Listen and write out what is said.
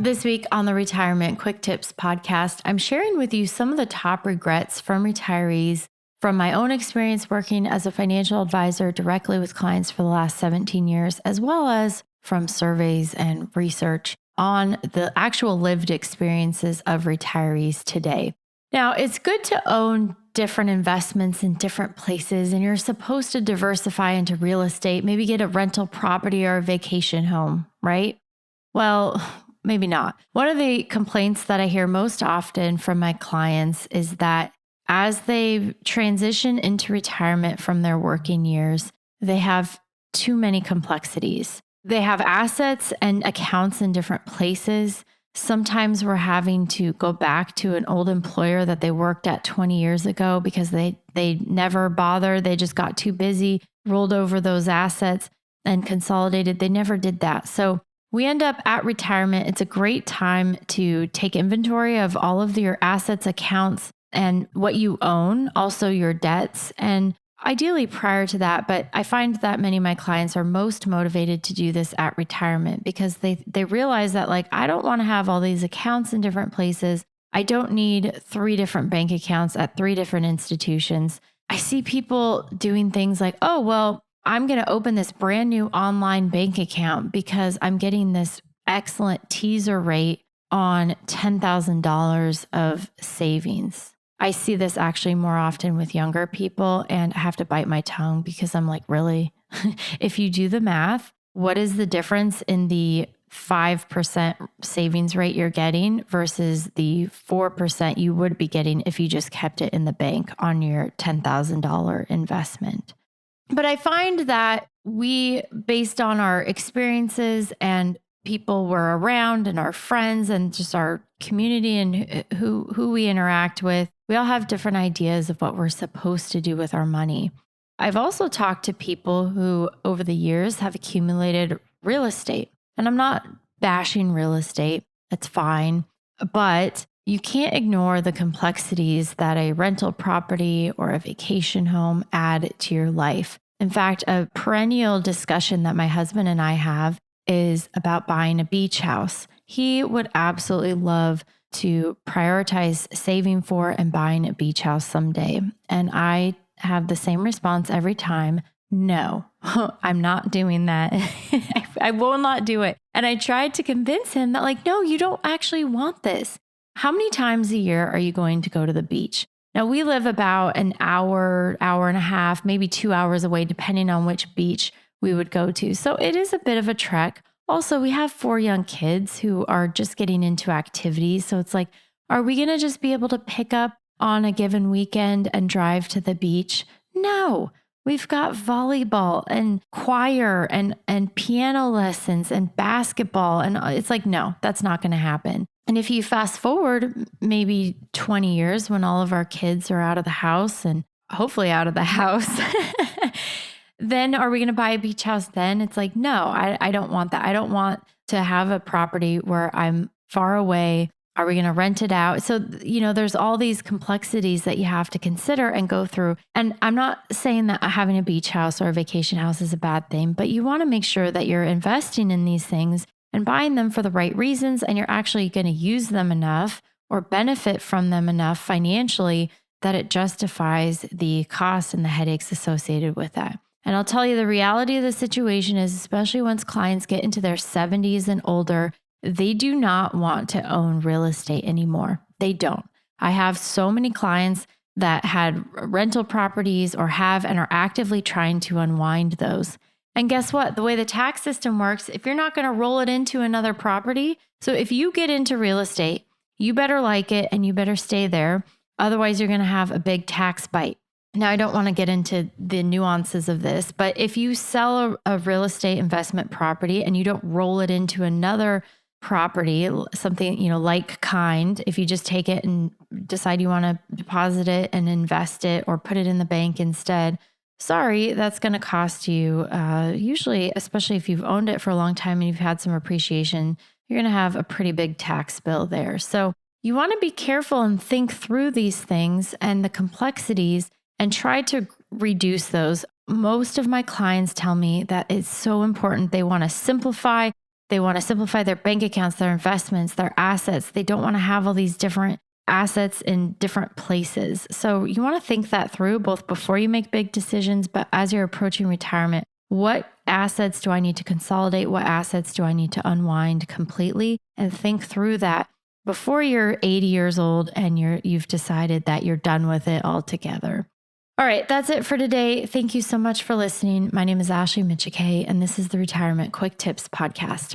This week on the Retirement Quick Tips podcast, I'm sharing with you some of the top regrets from retirees from my own experience working as a financial advisor directly with clients for the last 17 years, as well as from surveys and research on the actual lived experiences of retirees today. Now, it's good to own different investments in different places, and you're supposed to diversify into real estate, maybe get a rental property or a vacation home, right? Well, maybe not. One of the complaints that I hear most often from my clients is that as they transition into retirement from their working years, they have too many complexities. They have assets and accounts in different places. Sometimes we're having to go back to an old employer that they worked at 20 years ago because they never bothered. They just got too busy, rolled over those assets and consolidated. They never did that. So we end up at retirement. It's a great time to take inventory of all of your assets, accounts, and what you own, also your debts, and ideally prior to that. But I find that many of my clients are most motivated to do this at retirement because they realize that, like, I don't want to have all these accounts in different places. I don't need 3 different bank accounts at 3 different institutions. I see people doing things like, oh, well, I'm going to open this brand new online bank account because I'm getting this excellent teaser rate on $10,000 of savings. I see this actually more often with younger people, and I have to bite my tongue because I'm like, really? If you do the math, what is the difference in the 5% savings rate you're getting versus the 4% you would be getting if you just kept it in the bank on your $10,000 investment? But I find that we, based on our experiences and people we're around and our friends and just our community and who we interact with, we all have different ideas of what we're supposed to do with our money. I've also talked to people who over the years have accumulated real estate. And I'm not bashing real estate. It's fine. But you can't ignore the complexities that a rental property or a vacation home add to your life. In fact, a perennial discussion that my husband and I have is about buying a beach house. He would absolutely love to prioritize saving for and buying a beach house someday. And I have the same response every time. No, I'm not doing that. I will not do it. And I tried to convince him that, like, no, you don't actually want this. How many times a year are you going to go to the beach? Now, we live about an hour, hour and a half, maybe 2 hours away, depending on which beach we would go to. So it is a bit of a trek. Also, we have 4 young kids who are just getting into activities. So it's like, are we going to just be able to pick up on a given weekend and drive to the beach? No. We've got volleyball and choir and piano lessons and basketball. And it's like, no, that's not going to happen. And if you fast forward maybe 20 years when all of our kids are out of the house and hopefully out of the house, then are we going to buy a beach house then? It's like, no, I don't want that. I don't want to have a property where I'm far away. Are we going to rent it out? So, there's all these complexities that you have to consider and go through. And I'm not saying that having a beach house or a vacation house is a bad thing, but you want to make sure that you're investing in these things and buying them for the right reasons, and you're actually going to use them enough or benefit from them enough financially that it justifies the costs and the headaches associated with that. And I'll tell you, the reality of the situation is, especially once clients get into their 70s and older, they do not want to own real estate anymore. They don't. I have so many clients that had rental properties or have and are actively trying to unwind those. And guess what? The way the tax system works, if you're not going to roll it into another property, so if you get into real estate, you better like it and you better stay there. Otherwise, you're going to have a big tax bite. Now, I don't want to get into the nuances of this, but if you sell a real estate investment property and you don't roll it into another property, something, like kind, if you just take it and decide you want to deposit it and invest it or put it in the bank instead, sorry, that's going to cost you, usually, especially if you've owned it for a long time and you've had some appreciation, you're going to have a pretty big tax bill there. So you want to be careful and think through these things and the complexities and try to reduce those. Most of my clients tell me that it's so important. They want to simplify. They want to simplify their bank accounts, their investments, their assets. They don't want to have all these different assets in different places. So you want to think that through both before you make big decisions, but as you're approaching retirement, what assets do I need to consolidate? What assets do I need to unwind completely? And think through that before you're 80 years old and you've decided that you're done with it altogether. All right, that's it for today. Thank you so much for listening. My name is Ashley Michike, and this is the Retirement Quick Tips Podcast.